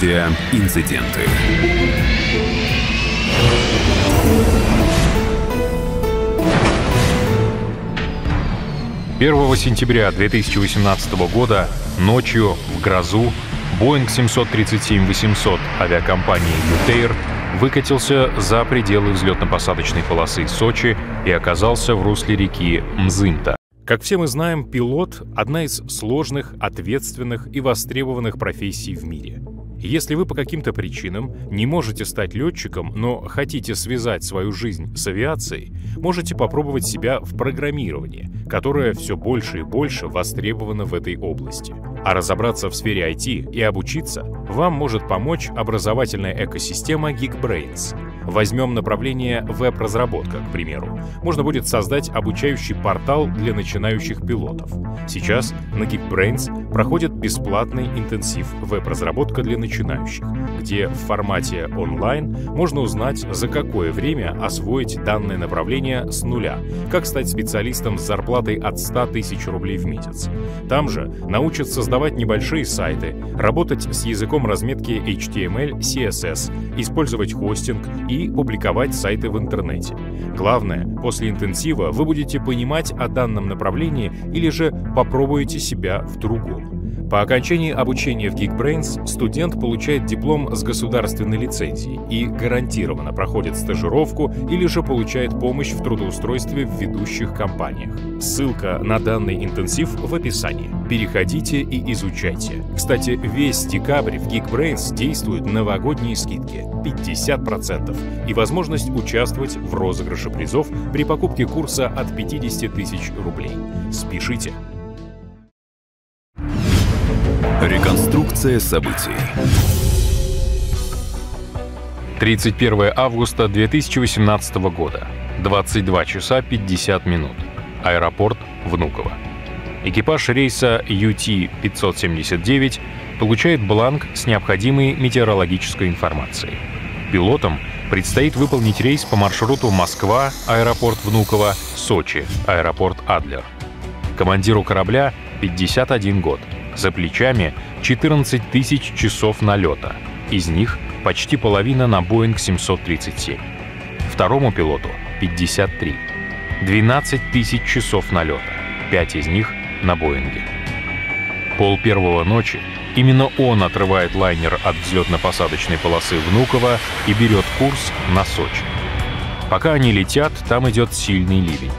Авиаинциденты. 1 сентября 2018 года ночью в грозу Boeing 737-800 авиакомпании UTair выкатился за пределы взлетно-посадочной полосы Сочи и оказался в русле реки Мзымта. Как все мы знаем, пилот — одна из сложных, ответственных и востребованных профессий в мире. Если вы по каким-то причинам не можете стать летчиком, но хотите связать свою жизнь с авиацией, можете попробовать себя в программировании, которое все больше и больше востребовано в этой области. А разобраться в сфере IT и обучиться вам может помочь образовательная экосистема Geekbrains. Возьмем направление веб-разработка, к примеру. Можно будет создать обучающий портал для начинающих пилотов. Сейчас на Geekbrains проходит бесплатный интенсив веб-разработка для начинающих, где в формате онлайн можно узнать, за какое время освоить данное направление с нуля, как стать специалистом с зарплатой от 100 тысяч рублей в месяц. Там же научат создавать небольшие сайты, работать с языком разметки HTML, CSS, использовать хостинг и публиковать сайты в интернете. Главное, после интенсива вы будете понимать о данном направлении или же попробуете себя в другом. По окончании обучения в Geekbrains студент получает диплом с государственной лицензией и гарантированно проходит стажировку или же получает помощь в трудоустройстве в ведущих компаниях. Ссылка на данный интенсив в описании. Переходите и изучайте. Кстати, весь декабрь в Geekbrains действуют новогодние скидки 50% и возможность участвовать в розыгрыше призов при покупке курса от 50 тысяч рублей. Спешите! Реконструкция событий. 31 августа 2018 года, 22 часа 50 минут. Аэропорт Внуково. Экипаж рейса UT-579 получает бланк с необходимой метеорологической информацией. Пилотам предстоит выполнить рейс по маршруту Москва, аэропорт Внуково, Сочи, аэропорт Адлер. Командиру корабля 51 год. За плечами 14 тысяч часов налета. Из них почти половина на Boeing 737. Второму пилоту 53. 12 тысяч часов налета. 5 из них на Боинге. 1:30 ночи именно он отрывает лайнер от взлетно-посадочной полосы Внуково и берет курс на Сочи. Пока они летят, там идет сильный ливень.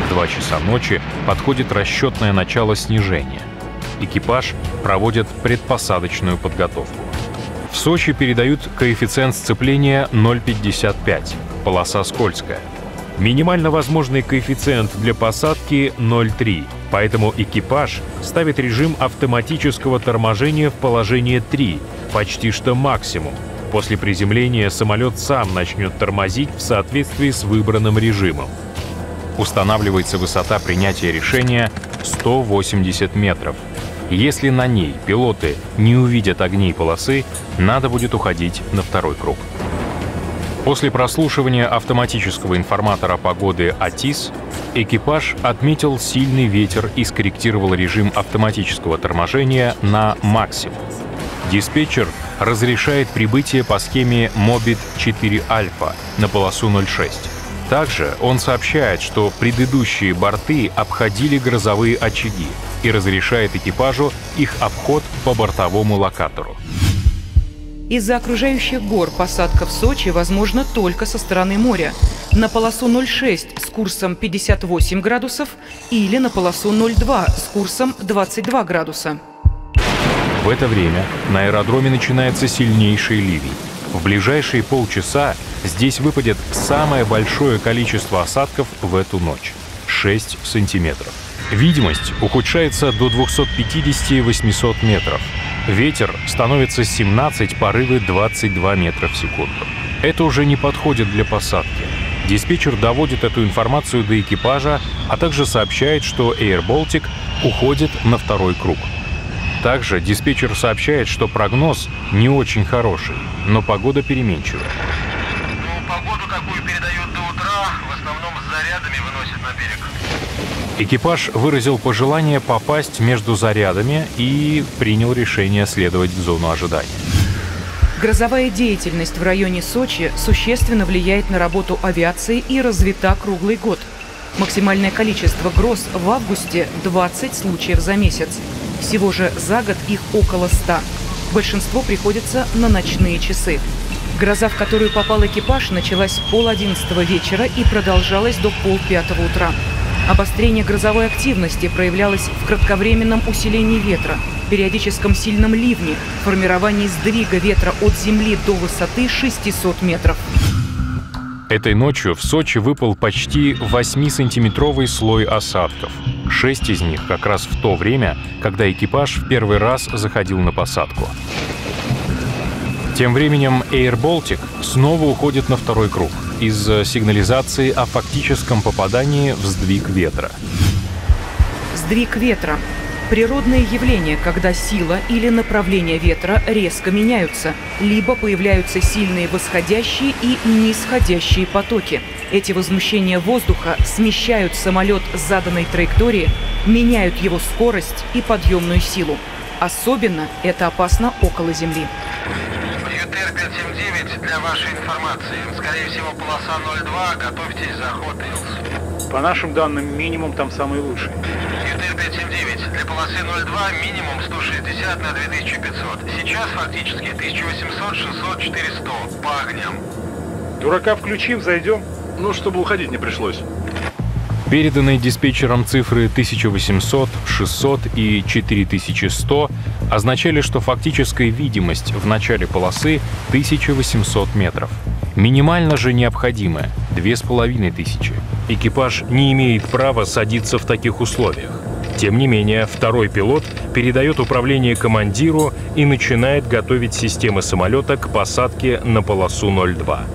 В 2 часа ночи подходит расчетное начало снижения. Экипаж проводит предпосадочную подготовку. В Сочи передают коэффициент сцепления 0,55, полоса скользкая. Минимально возможный коэффициент для посадки 0,3, поэтому экипаж ставит режим автоматического торможения в положение 3, почти что максимум. После приземления самолет сам начнет тормозить в соответствии с выбранным режимом. Устанавливается высота принятия решения 180 метров. Если на ней пилоты не увидят огней полосы, надо будет уходить на второй круг. После прослушивания автоматического информатора погоды АТИС экипаж отметил сильный ветер и скорректировал режим автоматического торможения на максимум. Диспетчер разрешает прибытие по схеме Mobit 4 Альфа на полосу 06. Также он сообщает, что предыдущие борты обходили грозовые очаги и разрешает экипажу их обход по бортовому локатору. Из-за окружающих гор посадка в Сочи возможна только со стороны моря. На полосу 06 с курсом 58 градусов или на полосу 02 с курсом 22 градуса. В это время на аэродроме начинается сильнейший ливень. В ближайшие полчаса здесь выпадет самое большое количество осадков в эту ночь — 6 сантиметров. Видимость ухудшается до 250-800 метров. Ветер становится 17, порывы 22 метра в секунду. Это уже не подходит для посадки. Диспетчер доводит эту информацию до экипажа, а также сообщает, что Air Baltic уходит на второй круг. Также диспетчер сообщает, что прогноз не очень хороший, но погода переменчивая. Погоду, какую передают до утра, в основном с зарядами выносят на берег. Экипаж выразил пожелание попасть между зарядами и принял решение следовать в зону ожидания. Грозовая деятельность в районе Сочи существенно влияет на работу авиации и развита круглый год. Максимальное количество гроз в августе – 20 случаев за месяц. Всего же за год их около 100. Большинство приходится на ночные часы. Гроза, в которую попал экипаж, началась с 10:30 вечера и продолжалась до 4:30 утра. Обострение грозовой активности проявлялось в кратковременном усилении ветра, периодическом сильном ливне, формировании сдвига ветра от земли до высоты 600 метров. Этой ночью в Сочи выпал почти 8-сантиметровый слой осадков. 6 из них как раз в то время, когда экипаж в первый раз заходил на посадку. Тем временем Air Baltic снова уходит на второй круг из-за сигнализации о фактическом попадании в сдвиг ветра. Сдвиг ветра – природное явление, когда сила или направление ветра резко меняются, либо появляются сильные восходящие и нисходящие потоки. Эти возмущения воздуха смещают самолет с заданной траектории, меняют его скорость и подъемную силу. Особенно это опасно около Земли. ЮТР-579, для вашей информации, скорее всего, полоса 02, готовьтесь заход Илс. По нашим данным, минимум там самый лучший. ЮТР-579, для полосы 02 минимум 160 на 2500. Сейчас фактически 1800, 600, 400 по огням. Дурака включим, зайдем. Ну, чтобы уходить не пришлось. Переданные диспетчером цифры 1800, 600 и 4100 означали, что фактическая видимость в начале полосы 1800 метров. Минимально же необходимая — 2500. Экипаж не имеет права садиться в таких условиях. Тем не менее, второй пилот передает управление командиру и начинает готовить системы самолета к посадке на полосу 02.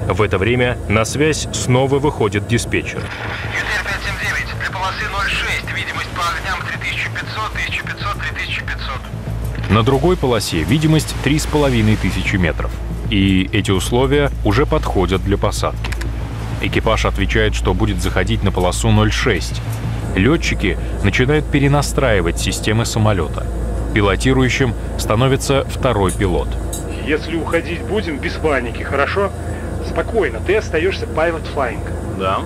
В это время на связь снова выходит диспетчер. ЮТР-579, для полосы 06 видимость по огням 3500, 1500, 3500. На другой полосе видимость 3500 метров. И эти условия уже подходят для посадки. Экипаж отвечает, что будет заходить на полосу 06. Летчики начинают перенастраивать системы самолета. Пилотирующим становится второй пилот. Если уходить будем, без паники, хорошо? Спокойно, ты остаешься pilot flying. Да.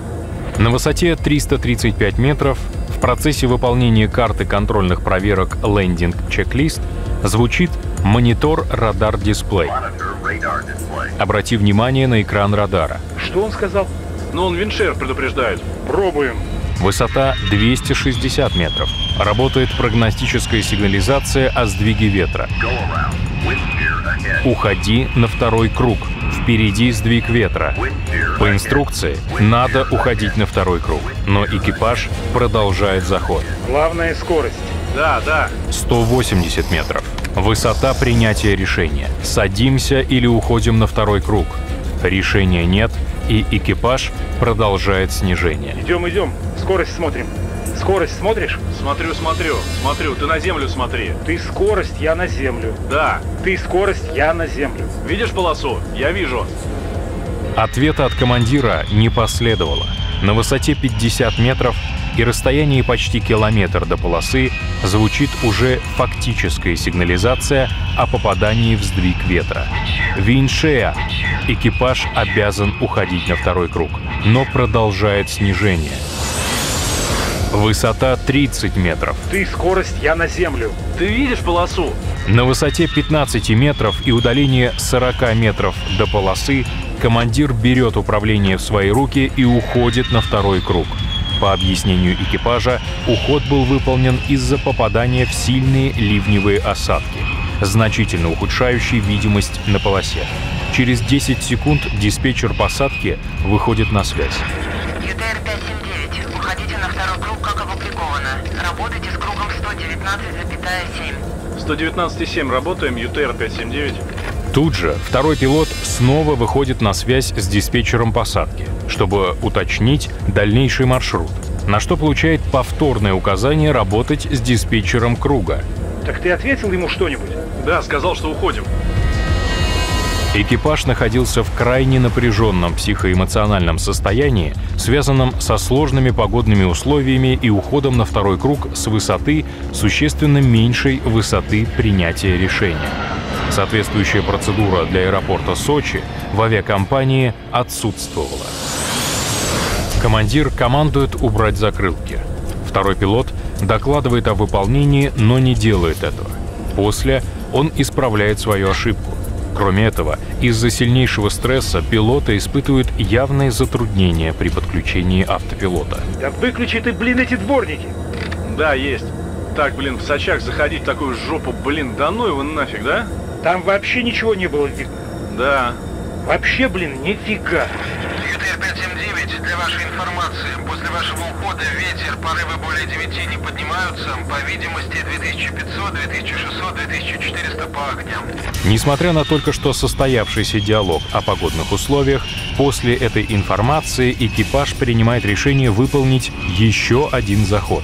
На высоте 335 метров в процессе выполнения карты контрольных проверок Landing Checklist звучит монитор радар-дисплей. Обрати внимание на экран радара. Что он сказал? Но он виндшер предупреждает. Пробуем. Высота 260 метров. Работает прогностическая сигнализация о сдвиге ветра. Уходи на второй круг. Впереди сдвиг ветра. По инструкции надо уходить на второй круг, но экипаж продолжает заход. Главная скорость. Да. 180 метров. Высота принятия решения. Садимся или уходим на второй круг. Решения нет, и экипаж продолжает снижение. Идем. Скорость смотрим. Скорость смотришь? Смотрю. Ты на землю смотри. Ты скорость, я на землю. Да. Ты скорость, я на землю. Видишь полосу? Я вижу. Ответа от командира не последовало. На высоте 50 метров и расстоянии почти километр до полосы звучит уже фактическая сигнализация о попадании в сдвиг ветра. Виндшея. Экипаж обязан уходить на второй круг, но продолжает снижение. Высота 30 метров. Ты скорость, я на землю. Ты видишь полосу? На высоте 15 метров и удалении 40 метров до полосы командир берет управление в свои руки и уходит на второй круг. По объяснению экипажа, уход был выполнен из-за попадания в сильные ливневые осадки, значительно ухудшающие видимость на полосе. Через 10 секунд диспетчер посадки выходит на связь. ЮТР-579, уходите на второй круг, как опубликовано. Работайте с кругом 119,7. 119,7 работаем, ЮТР-579. Тут же второй пилот снова выходит на связь с диспетчером посадки, чтобы уточнить дальнейший маршрут, на что получает повторное указание работать с диспетчером круга. Так ты ответил ему что-нибудь? Да, сказал, что уходим. Экипаж находился в крайне напряженном психоэмоциональном состоянии, связанном со сложными погодными условиями и уходом на второй круг с высоты, существенно меньшей высоты принятия решения. Соответствующая процедура для аэропорта Сочи в авиакомпании отсутствовала. Командир командует убрать закрылки. Второй пилот докладывает о выполнении, но не делает этого. После он исправляет свою ошибку. Кроме этого, из-за сильнейшего стресса пилоты испытывают явные затруднения при подключении автопилота. Да выключи ты, блин, эти дворники! Да, есть. Так, блин, в Сочах заходить в такую жопу, блин, да ну его нафиг, да? Там вообще ничего не было видно. Да. Вообще, блин, нифига. ЮТР-579, для вашей информации, после вашего ухода ветер, порывы более 9 не поднимаются, по видимости 2500, 2600, 2400 по огням. Несмотря на только что состоявшийся диалог о погодных условиях, после этой информации экипаж принимает решение выполнить еще один заход.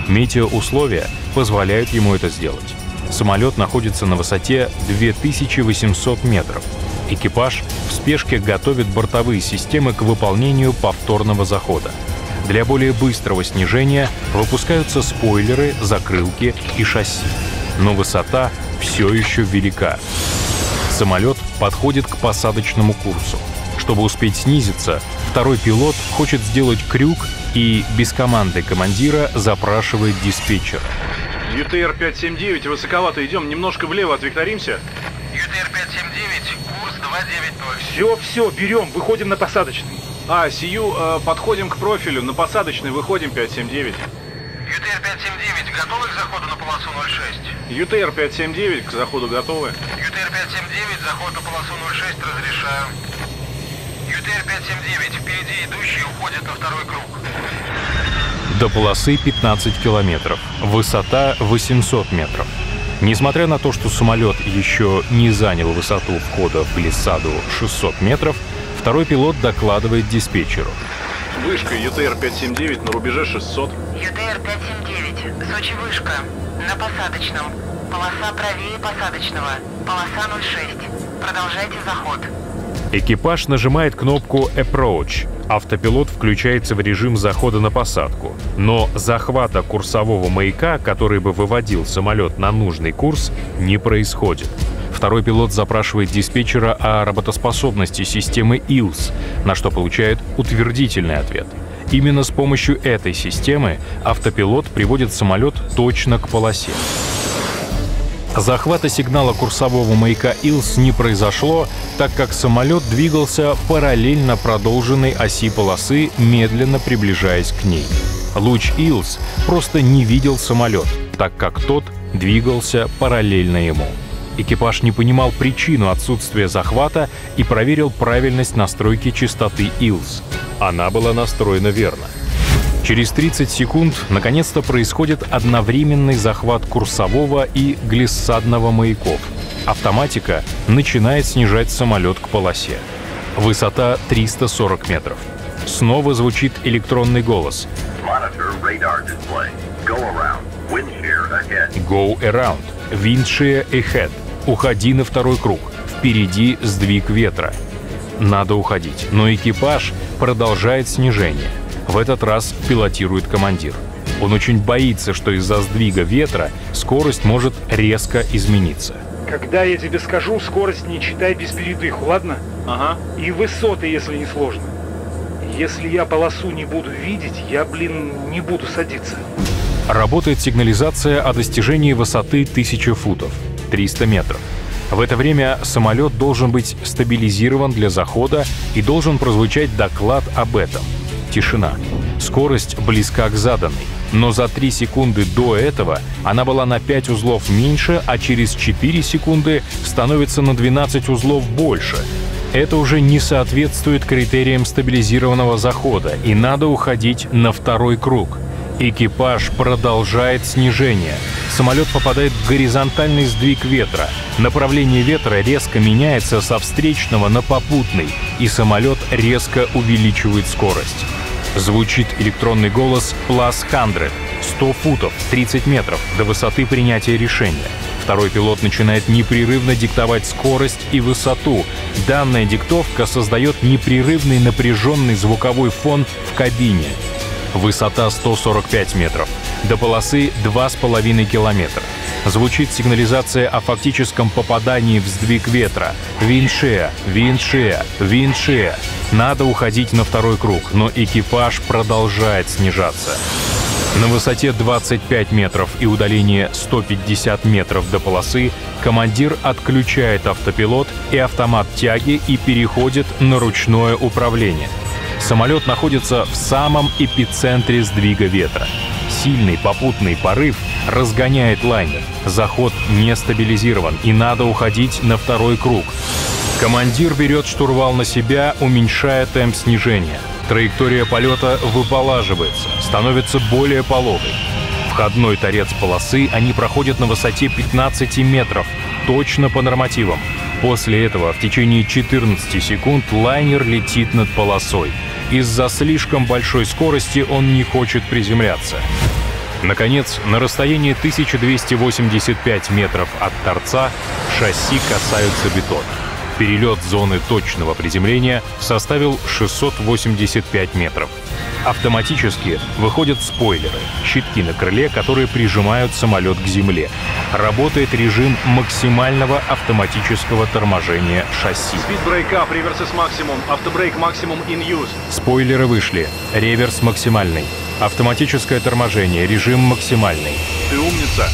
Метеоусловия позволяют ему это сделать. Самолет находится на высоте 2800 метров. Экипаж в спешке готовит бортовые системы к выполнению повторного захода. Для более быстрого снижения выпускаются спойлеры, закрылки и шасси. Но высота все еще велика. Самолет подходит к посадочному курсу. Чтобы успеть снизиться, второй пилот хочет сделать крюк и без команды командира запрашивает диспетчера. ЮТР-579, высоковато идем, немножко влево отвекторимся. ЮТР-579, курс 290. Все, берем, выходим на посадочный. Сию, подходим к профилю, на посадочный выходим 579. ЮТР-579, готовы к заходу на полосу 06? ЮТР-579, к заходу готовы. ЮТР-579, заход на полосу 06 разрешаю. ЮТР-579, впереди идущий уходит на второй круг. До полосы 15 километров, высота 800 метров. Несмотря на то, что самолет еще не занял высоту входа в глиссаду 600 метров, второй пилот докладывает диспетчеру. Вышка ЮТР-579 на рубеже 600. ЮТР-579, Сочи вышка, на посадочном. Полоса правее посадочного, полоса 06. Продолжайте заход. Экипаж нажимает кнопку «Approach». Автопилот включается в режим захода на посадку. Но захвата курсового маяка, который бы выводил самолет на нужный курс, не происходит. Второй пилот запрашивает диспетчера о работоспособности системы ILS, на что получает утвердительный ответ. Именно с помощью этой системы автопилот приводит самолет точно к полосе. Захвата сигнала курсового маяка ILS не произошло, так как самолет двигался параллельно продолженной оси полосы, медленно приближаясь к ней. Луч ILS просто не видел самолет, так как тот двигался параллельно ему. Экипаж не понимал причину отсутствия захвата и проверил правильность настройки частоты ILS. Она была настроена верно. Через 30 секунд наконец-то происходит одновременный захват курсового и глиссадного маяков. Автоматика начинает снижать самолет к полосе. Высота 340 метров. Снова звучит электронный голос. Go around. Wind shear ahead. Уходи на второй круг. Впереди сдвиг ветра. Надо уходить, но экипаж продолжает снижение. В этот раз пилотирует командир. Он очень боится, что из-за сдвига ветра скорость может резко измениться. Когда я тебе скажу, скорость не читай без передыху, ладно? Ага. И высоты, если не сложно. Если я полосу не буду видеть, я, не буду садиться. Работает сигнализация о достижении высоты 1000 футов, 300 метров. В это время самолет должен быть стабилизирован для захода и должен прозвучать доклад об этом. Тишина. Скорость близка к заданной, но за 3 секунды до этого она была на 5 узлов меньше, а через 4 секунды становится на 12 узлов больше. Это уже не соответствует критериям стабилизированного захода, и надо уходить на второй круг. Экипаж продолжает снижение. Самолет попадает в горизонтальный сдвиг ветра. Направление ветра резко меняется со встречного на попутный, и самолет резко увеличивает скорость. Звучит электронный голос «Plus 100», 100 футов, 30 метров до высоты принятия решения. Второй пилот начинает непрерывно диктовать скорость и высоту. Данная диктовка создает непрерывный напряженный звуковой фон в кабине. Высота 145 метров. До полосы 2,5 километра. Звучит сигнализация о фактическом попадании в сдвиг ветра. Виндшея, виндшея, виндшея. Надо уходить на второй круг, но экипаж продолжает снижаться. На высоте 25 метров и удалении 150 метров до полосы командир отключает автопилот и автомат тяги и переходит на ручное управление. Самолет находится в самом эпицентре сдвига ветра. Сильный попутный порыв разгоняет лайнер. Заход не стабилизирован, и надо уходить на второй круг. Командир берет штурвал на себя, уменьшая темп снижения. Траектория полета выполаживается, становится более пологой. Входной торец полосы они проходят на высоте 15 метров, точно по нормативам. После этого в течение 14 секунд лайнер летит над полосой. Из-за слишком большой скорости он не хочет приземляться. Наконец, на расстоянии 1285 метров от торца шасси касаются бетона. Перелет зоны точного приземления составил 685 метров. Автоматически выходят спойлеры, щитки на крыле, которые прижимают самолет к земле. Работает режим максимального автоматического торможения шасси. Speed brake up, reverse is maximum, автобрейк maximum in use. Спойлеры вышли, реверс максимальный. Автоматическое торможение, режим максимальный. Ты умница.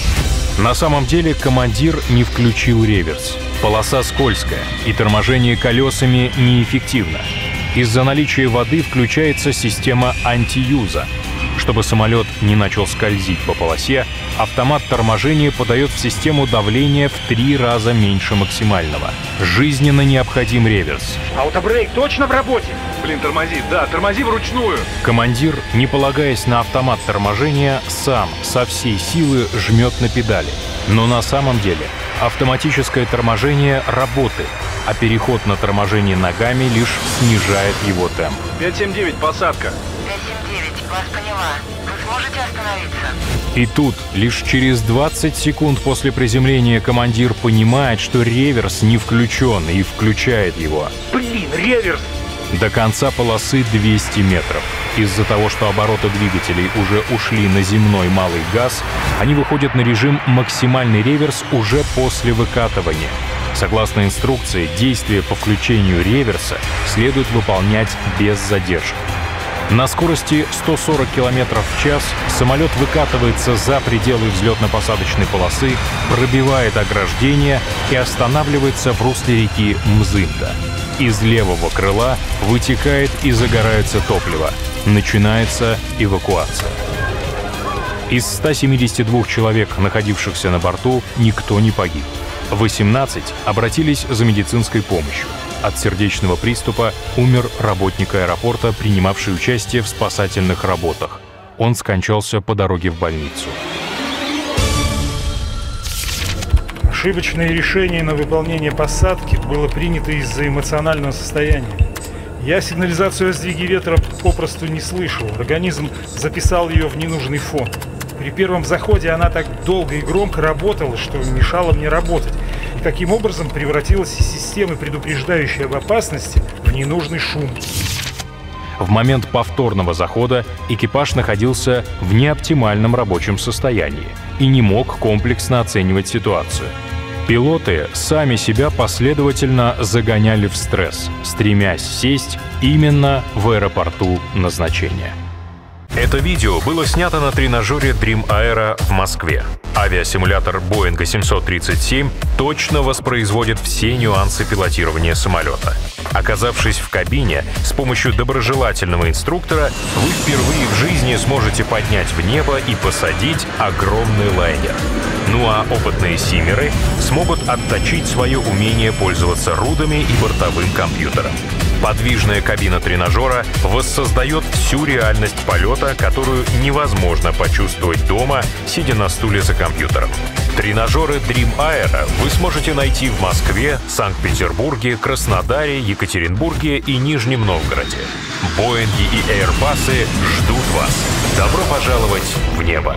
На самом деле командир не включил реверс. Полоса скользкая, и торможение колесами неэффективно. Из-за наличия воды включается система антиюза. Чтобы самолет не начал скользить по полосе, автомат торможения подает в систему давления в 3 раза меньше максимального. Жизненно необходим реверс. Аутобрейк точно в работе? Блин, тормози, да, тормози вручную. Командир, не полагаясь на автомат торможения, сам со всей силы жмет на педали. Но на самом деле автоматическое торможение работает, а переход на торможение ногами лишь снижает его темп. 579, посадка. 579, вас поняла. Вы сможете остановиться? И тут, лишь через 20 секунд после приземления, командир понимает, что реверс не включен, и включает его. Блин, реверс! До конца полосы 200 метров. Из-за того, что обороты двигателей уже ушли на земной малый газ, они выходят на режим максимальный реверс уже после выкатывания. Согласно инструкции, действия по включению реверса следует выполнять без задержек. На скорости 140 км в час самолет выкатывается за пределы взлетно-посадочной полосы, пробивает ограждение и останавливается в русле реки Мзымта. Из левого крыла вытекает и загорается топливо. Начинается эвакуация. Из 172 человек, находившихся на борту, никто не погиб. 18 обратились за медицинской помощью. От сердечного приступа умер работник аэропорта, принимавший участие в спасательных работах. Он скончался по дороге в больницу. Ошибочное решение на выполнение посадки было принято из-за эмоционального состояния. Я сигнализацию о сдвиге ветра попросту не слышал. Организм записал ее в ненужный фон. При первом заходе она так долго и громко работала, что мешала мне работать. И таким образом превратилась из системы, предупреждающей об опасности, в ненужный шум. В момент повторного захода экипаж находился в неоптимальном рабочем состоянии и не мог комплексно оценивать ситуацию. Пилоты сами себя последовательно загоняли в стресс, стремясь сесть именно в аэропорту назначения. Это видео было снято на тренажере Dream Aero в Москве. Авиасимулятор Boeing 737 точно воспроизводит все нюансы пилотирования самолета. Оказавшись в кабине, с помощью доброжелательного инструктора вы впервые в жизни сможете поднять в небо и посадить огромный лайнер. Ну а опытные симмеры смогут отточить свое умение пользоваться рудами и бортовым компьютером. Подвижная кабина тренажера воссоздает всю реальность полета, которую невозможно почувствовать дома, сидя на стуле за компьютером. Тренажеры Dream Aero вы сможете найти в Москве, Санкт-Петербурге, Краснодаре, Екатеринбурге и Нижнем Новгороде. Боинги и Airbus'ы ждут вас. Добро пожаловать в небо!